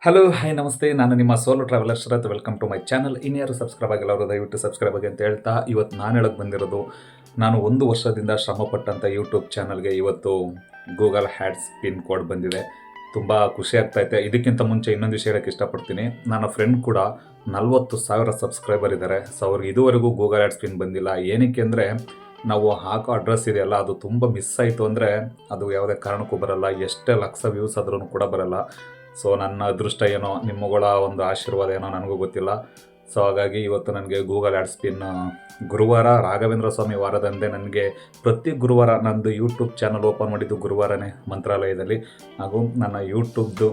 Hello hi ನಮಸ್ತೆ, ನಾನು ನಿಮ್ಮ solo traveller Sharath. Welcome to my channel. ಇನ್ಯಾರು ಸಬ್ಸ್ಕ್ರೈಬ್ ಆಗಿಲ್ಲ ಅವರು ದಯವಿಟ್ಟು ಸಬ್ಸ್ಕ್ರೈಬ್ ಆಗಿ ಅಂತ ಹೇಳ್ತಾ, ಇವತ್ತು ನಾನು ಹೇಳಕ್ಕೆ ಬಂದಿರೋದು, ನಾನು 1 ವರ್ಷದಿಂದ ಶ್ರಮಪಟ್ಟಂಥ ಯೂಟ್ಯೂಬ್ ಚಾನಲ್ಗೆ ಇವತ್ತು ಗೂಗಲ್ ಹ್ಯಾಡ್ಸ್ ಪಿನ್ ಕೋಡ್ ಬಂದಿದೆ. ತುಂಬ ಖುಷಿ ಆಗ್ತೈತೆ. ಇದಕ್ಕಿಂತ ಮುಂಚೆ ಇನ್ನೊಂದು ವಿಷಯ ಹೇಳಕ್ಕೆ ಇಷ್ಟಪಡ್ತೀನಿ. ನನ್ನ ಫ್ರೆಂಡ್ ಕೂಡ 40,000 ಸಬ್ಸ್ಕ್ರೈಬರ್ ಇದ್ದಾರೆ. ಸೊ ಅವ್ರಿಗೆ ಇದುವರೆಗೂ ಗೂಗಲ್ ಹ್ಯಾಡ್ಸ್ ಪಿನ್ ಬಂದಿಲ್ಲ. ಏನಕ್ಕೆ ಅಂದರೆ, ನಾವು ಹಾಕೋ ಅಡ್ರೆಸ್ ಇದೆಯಲ್ಲ, ಅದು ತುಂಬ ಮಿಸ್ ಆಯಿತು ಅಂದರೆ ಅದು ಯಾವುದೇ ಕಾರಣಕ್ಕೂ ಬರಲ್ಲ. ಎಷ್ಟೇ ಲಕ್ಷ ವ್ಯೂಸ್ ಆದ್ರೂ ಕೂಡ ಬರಲ್ಲ. ಸೊ ನನ್ನ ಅದೃಷ್ಟ ಏನೋ, ನಿಮ್ಮಗಳ ಒಂದು ಆಶೀರ್ವಾದ ಏನೋ, ನನಗೂ ಗೊತ್ತಿಲ್ಲ. ಸೊ ಹಾಗಾಗಿ ಇವತ್ತು ನನಗೆ ಗೂಗಲ್ ಹ್ಯಾಡ್ಸ್ ಪಿನ್ ಗುರುವಾರ, ರಾಘವೇಂದ್ರ ಸ್ವಾಮಿ ವಾರದಂದೇ ನನಗೆ ಪ್ರತಿ ಗುರುವಾರ ನಂದು ಯೂಟ್ಯೂಬ್ ಚಾನಲ್ ಓಪನ್ ಮಾಡಿದ್ದು ಗುರುವಾರನೇ ಮಂತ್ರಾಲಯದಲ್ಲಿ. ಹಾಗೂ ನನ್ನ ಯೂಟ್ಯೂಬ್ದು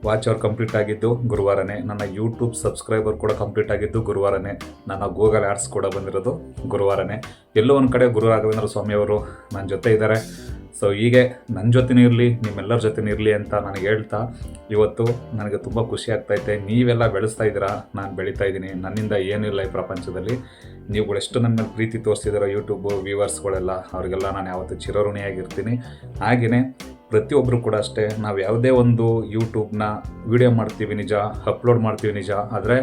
ವಾಚ್ ಅವರ್ ಕಂಪ್ಲೀಟ್ ಆಗಿದ್ದು ಗುರುವಾರನೇ, ನನ್ನ ಯೂಟ್ಯೂಬ್ ಸಬ್ಸ್ಕ್ರೈಬರ್ ಕೂಡ ಕಂಪ್ಲೀಟ್ ಆಗಿದ್ದು ಗುರುವಾರನೇ, ನನ್ನ ಗೂಗಲ್ ಹ್ಯಾಡ್ಸ್ ಕೂಡ ಬಂದಿರೋದು ಗುರುವಾರನೇ. ಎಲ್ಲೋ ಒಂದು ಕಡೆ ಗುರು ರಾಘವೇಂದ್ರ ಸ್ವಾಮಿಯವರು ನನ್ನ ಜೊತೆ ಇದ್ದಾರೆ. ಸೊ ಹೀಗೆ ನನ್ನ ಜೊತೆನೂ ಇರಲಿ, ನಿಮ್ಮೆಲ್ಲರ ಜೊತೆನೂ ಇರಲಿ ಅಂತ ನನಗೆ ಹೇಳ್ತಾ, ಇವತ್ತು ನನಗೆ ತುಂಬ ಖುಷಿ ಆಗ್ತೈತೆ. ನೀವೆಲ್ಲ ಬೆಳೆಸ್ತಾ ಇದ್ದೀರಾ, ನಾನು ಬೆಳೀತಾ ಇದ್ದೀನಿ. ನನ್ನಿಂದ ಏನಿಲ್ಲ ಈ ಪ್ರಪಂಚದಲ್ಲಿ. ನೀವುಗಳು ಎಷ್ಟು ನನ್ನ ಮೇಲೆ ಪ್ರೀತಿ ತೋರಿಸ್ತಿದ್ದೀರೋ ಯೂಟ್ಯೂಬ್ ವ್ಯೂವರ್ಸ್ಗಳೆಲ್ಲ, ಅವರಿಗೆಲ್ಲ ನಾನು ಯಾವತ್ತೂ ಚಿರಋಣಿಯಾಗಿರ್ತೀನಿ. ಹಾಗೆಯೇ ಪ್ರತಿಯೊಬ್ಬರು ಕೂಡ ಅಷ್ಟೇ. ನಾವು ಯಾವುದೇ ಒಂದು ಯೂಟ್ಯೂಬ್ನ ವೀಡಿಯೋ ಮಾಡ್ತೀವಿ ನಿಜ, ಅಪ್ಲೋಡ್ ಮಾಡ್ತೀವಿ ನಿಜ, ಆದರೆ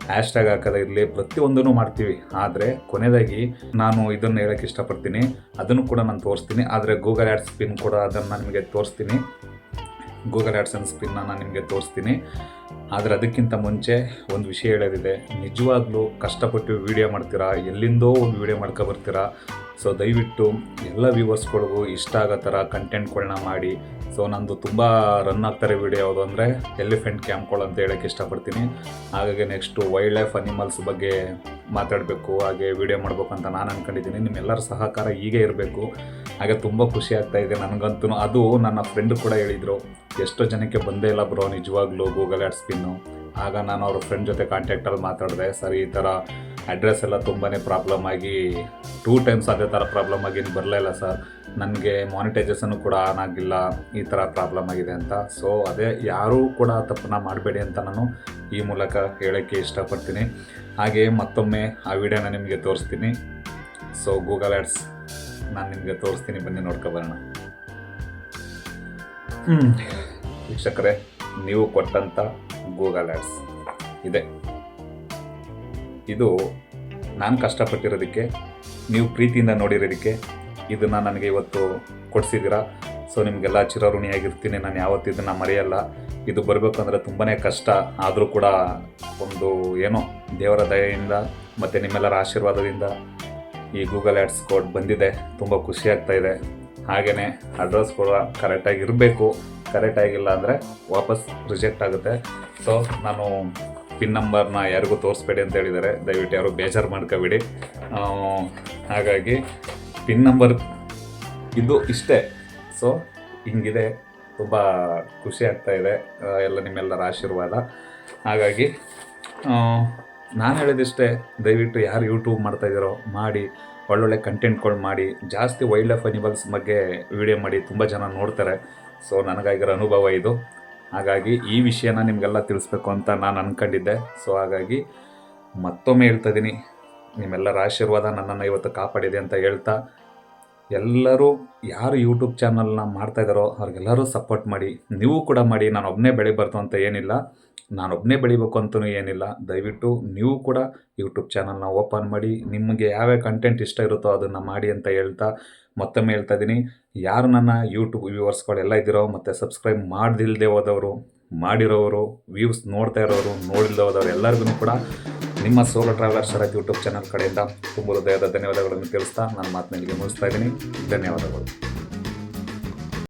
ಹ್ಯಾಶ್ಟ್ಯಾಗ್ ಹಾಕೋದೇ ಇರಲಿ, ಪ್ರತಿಯೊಂದೂ ಮಾಡ್ತೀವಿ. ಆದರೆ ಕೊನೆಯದಾಗಿ ನಾನು ಇದನ್ನು ಹೇಳೋಕ್ಕೆ ಇಷ್ಟಪಡ್ತೀನಿ, ಅದನ್ನು ಕೂಡ ನಾನು ತೋರಿಸ್ತೀನಿ. ಆದರೆ ಗೂಗಲ್ ಹ್ಯಾಡ್ಸ್ ಪಿನ್ ಕೂಡ ಅದನ್ನು ನಾನು ನಿಮಗೆ ತೋರಿಸ್ತೀನಿ. ಗೂಗಲ್ ಹ್ಯಾಡ್ಸೆನ್ಸ್ ಪಿನ್ನ ನಾನು ನಿಮಗೆ ತೋರಿಸ್ತೀನಿ. ಆದರೆ ಅದಕ್ಕಿಂತ ಮುಂಚೆ ಒಂದು ವಿಷಯ ಹೇಳೋದಿದೆ. ನಿಜವಾಗ್ಲೂ ಕಷ್ಟಪಟ್ಟು ವೀಡಿಯೋ ಮಾಡ್ತೀರಾ, ಎಲ್ಲಿಂದೋ ಒಂದು ವೀಡಿಯೋ ಮಾಡ್ಕೊಬರ್ತೀರಾ. ಸೊ ದಯವಿಟ್ಟು ಎಲ್ಲ ವ್ಯೂವರ್ಸ್ಗಳಿಗೂ ಇಷ್ಟ ಆಗೋ ಥರ ಕಂಟೆಂಟ್ಗಳನ್ನ ಮಾಡಿ. ಸೊ ನಂದು ತುಂಬ ರನ್ ಆಗ್ತಾರೆ ವೀಡಿಯೋ ಯಾವುದು ಅಂದರೆ ಎಲಿಫೆಂಟ್ ಕ್ಯಾಂಪ್ಗಳು ಅಂತ ಹೇಳೋಕ್ಕೆ ಇಷ್ಟಪಡ್ತೀನಿ. ಹಾಗಾಗಿ ನೆಕ್ಸ್ಟು ವೈಲ್ಡ್ ಲೈಫ್ ಅನಿಮಲ್ಸ್ ಬಗ್ಗೆ ಮಾತಾಡಬೇಕು, ಹಾಗೆ ವೀಡಿಯೋ ಮಾಡಬೇಕು ಅಂತ ನಾನು ಅಂದ್ಕೊಂಡಿದ್ದೀನಿ. ನಿಮ್ಮೆಲ್ಲರ ಸಹಕಾರ ಹೀಗೆ ಇರಬೇಕು. ಹಾಗೆ ತುಂಬ ಖುಷಿ ಆಗ್ತಾಯಿದೆ ನನಗಂತೂ. ಅದು ನನ್ನ ಫ್ರೆಂಡು ಕೂಡ ಹೇಳಿದರು, ಎಷ್ಟೋ ಜನಕ್ಕೆ ಬಂದೇ ಇಲ್ಲ ಬ್ರೋ ನಿಜವಾಗ್ಲೂ ಗೂಗಲ್ ಹ್ಯಾಡ್ಸ್ ಪಿನ್ನು. ಆಗ ನಾನು ಅವ್ರ ಫ್ರೆಂಡ್ ಜೊತೆ ಕಾಂಟ್ಯಾಕ್ಟಲ್ಲಿ ಮಾತಾಡಿದೆ. ಸರಿ, ಈ ಥರ ಅಡ್ರೆಸ್ ಎಲ್ಲ ತುಂಬಾ ಪ್ರಾಬ್ಲಮ್ ಆಗಿ 2 ಟೈಮ್ಸ್ ಅದೇ ಥರ ಪ್ರಾಬ್ಲಮ್ ಆಗಿ ಬರಲೇ ಇಲ್ಲ ಸರ್, ನನಗೆ ಮಾನಿಟೈಸೇಷನ್ನು ಕೂಡ ಆನ್ ಆಗಿಲ್ಲ, ಈ ಥರ ಪ್ರಾಬ್ಲಮ್ ಆಗಿದೆ ಅಂತ. ಸೊ ಅದೇ, ಯಾರೂ ಕೂಡ ತಪ್ಪನ್ನ ಮಾಡಬೇಡಿ ಅಂತ ನಾನು ಈ ಮೂಲಕ ಹೇಳೋಕ್ಕೆ ಇಷ್ಟಪಡ್ತೀನಿ. ಹಾಗೆ ಮತ್ತೊಮ್ಮೆ ಆ ವಿಡಿಯೋನ ನಿಮಗೆ ತೋರಿಸ್ತೀನಿ. ಸೊ ಗೂಗಲ್ ಹ್ಯಾಡ್ಸ್ ನಾನು ನಿಮಗೆ ತೋರಿಸ್ತೀನಿ, ಬನ್ನಿ ನೋಡ್ಕೊಬರೋಣ. ವೀಕ್ಷಕರೇ, ನೀವು ಕೊಟ್ಟಂಥ ಗೂಗಲ್ ಹ್ಯಾಡ್ಸ್ ಇದೆ. ಇದು ನಾನು ಕಷ್ಟಪಟ್ಟಿರೋದಕ್ಕೆ, ನೀವು ಪ್ರೀತಿಯಿಂದ ನೋಡಿರೋದಕ್ಕೆ ಇದನ್ನು ನನಗೆ ಇವತ್ತು ಕೊಡಿಸಿದ್ದೀರಾ. ಸೊ ನಿಮಗೆಲ್ಲ ಚಿರಋಣಿಯಾಗಿರ್ತೀನಿ. ನಾನು ಯಾವತ್ತೂ ಇದನ್ನು ಮರೆಯಲ್ಲ. ಇದು ಬರಬೇಕು ಅಂದರೆ ತುಂಬಾ ಕಷ್ಟ, ಆದರೂ ಕೂಡ ಒಂದು ಏನೋ ದೇವರ ದಯೆಯಿಂದ ಮತ್ತು ನಿಮ್ಮೆಲ್ಲರ ಆಶೀರ್ವಾದದಿಂದ ಈ ಗೂಗಲ್ ಹ್ಯಾಡ್ಸ್ ಕೋಡ್ ಬಂದಿದೆ. ತುಂಬ ಖುಷಿಯಾಗ್ತಾಯಿದೆ. ಹಾಗೆಯೇ ಅಡ್ರೆಸ್ ಕೂಡ ಕರೆಕ್ಟಾಗಿ ಇರಬೇಕು. ಕರೆಕ್ಟಾಗಿಲ್ಲ ಅಂದರೆ ವಾಪಸ್ ರಿಜೆಕ್ಟ್ ಆಗುತ್ತೆ. ಸೊ ನಾನು ಪಿನ್ ನಂಬರ್ನ ಯಾರಿಗೂ ತೋರಿಸ್ಬೇಡಿ ಅಂತ ಹೇಳಿದ್ದಾರೆ, ದಯವಿಟ್ಟು ಯಾರು ಬೇಜಾರು ಮಾಡ್ಕೋಬೇಡಿ. ಹಾಗಾಗಿ ಪಿನ್ ನಂಬರ್ ಇದು ಇಷ್ಟೇ. ಸೊ ಹಿಂಗಿದೆ. ತುಂಬ ಖುಷಿ ಆಗ್ತಾಯಿದೆ, ಎಲ್ಲ ನಿಮ್ಮೆಲ್ಲರ ಆಶೀರ್ವಾದ. ಹಾಗಾಗಿ ನಾನು ಹೇಳಿದಿಷ್ಟೇ, ದಯವಿಟ್ಟು ಯಾರು ಯೂಟ್ಯೂಬ್ ಮಾಡ್ತಾಯಿದ್ದಾರೋ ಮಾಡಿ, ಒಳ್ಳೊಳ್ಳೆ ಕಂಟೆಂಟ್ಗಳು ಮಾಡಿ, ಜಾಸ್ತಿ ವೈಲ್ಡ್ ಲೈಫ್ ಅನಿಮಲ್ಸ್ ಬಗ್ಗೆ ವೀಡಿಯೋ ಮಾಡಿ. ತುಂಬ ಜನ ನೋಡ್ತಾರೆ. ಸೊ ನನಗಾಗಿರೋ ಅನುಭವ ಇದು. ಹಾಗಾಗಿ ಈ ವಿಷಯನ ನಿಮಗೆಲ್ಲ ತಿಳಿಸ್ಬೇಕು ಅಂತ ನಾನು ಅಂದ್ಕೊಂಡಿದ್ದೆ. ಸೊ ಹಾಗಾಗಿ ಮತ್ತೊಮ್ಮೆ ಹೇಳ್ತಾ ಇದ್ದೀನಿ, ನಿಮ್ಮೆಲ್ಲರ ಆಶೀರ್ವಾದ ನನ್ನನ್ನು ಇವತ್ತು ಕಾಪಾಡಿದೆ ಅಂತ ಹೇಳ್ತಾ, ಎಲ್ಲರೂ ಯಾರು ಯೂಟ್ಯೂಬ್ ಚಾನಲ್ನ ಮಾಡ್ತಾಯಿದ್ದಾರೋ ಅವ್ರಿಗೆಲ್ಲರೂ ಸಪೋರ್ಟ್ ಮಾಡಿ. ನೀವು ಕೂಡ ಮಾಡಿ. ನಾನೊಬ್ಬನೇ ಬೆಳಿಬಾರ್ದು ಅಂತ ಏನಿಲ್ಲ, ನಾನೊಬ್ಬನೇ ಬೆಳಿಬೇಕು ಅಂತಲೂ ಏನಿಲ್ಲ. ದಯವಿಟ್ಟು ನೀವು ಕೂಡ ಯೂಟ್ಯೂಬ್ ಚಾನಲ್ನ ಓಪನ್ ಮಾಡಿ, ನಿಮಗೆ ಯಾವ್ಯಾವ ಕಂಟೆಂಟ್ ಇಷ್ಟ ಇರುತ್ತೋ ಅದನ್ನು ಮಾಡಿ ಅಂತ ಹೇಳ್ತಾ, ಮತ್ತೊಮ್ಮೆ ಹೇಳ್ತಾ ಇದ್ದೀನಿ, ಯಾರು ನನ್ನ ಯೂಟ್ಯೂಬ್ ವ್ಯೂವರ್ಸ್ಗಳೆಲ್ಲ ಇದ್ದೀರೋ ಮತ್ತು ಸಬ್ಸ್ಕ್ರೈಬ್ ಮಾಡ್ದಿಲ್ಲದೆ ಹೋದವರು, ಮಾಡಿರೋರು, ವ್ಯೂಸ್ ನೋಡ್ತಾ ಇರೋರು, ನೋಡಿಲ್ಲದೆ ಹೋದವರು ಎಲ್ಲರಿಗೂ ಕೂಡ ನಿಮ್ಮ ಸೋಲೋ ಟ್ರಾವೆಲರ್ ಶರತ್ ಯೂಟ್ಯೂಬ್ ಚಾನಲ್ ಕಡೆಯಿಂದ ತುಂಬ ಹೃದಯದ ಧನ್ಯವಾದಗಳನ್ನು ತಿಳಿಸ್ತಾ ನನ್ನ ಮಾತನ್ನ ಇಲ್ಲಿಗೆ ಮುಗಿಸ್ತಾ ಇದ್ದೀನಿ. ಧನ್ಯವಾದಗಳು.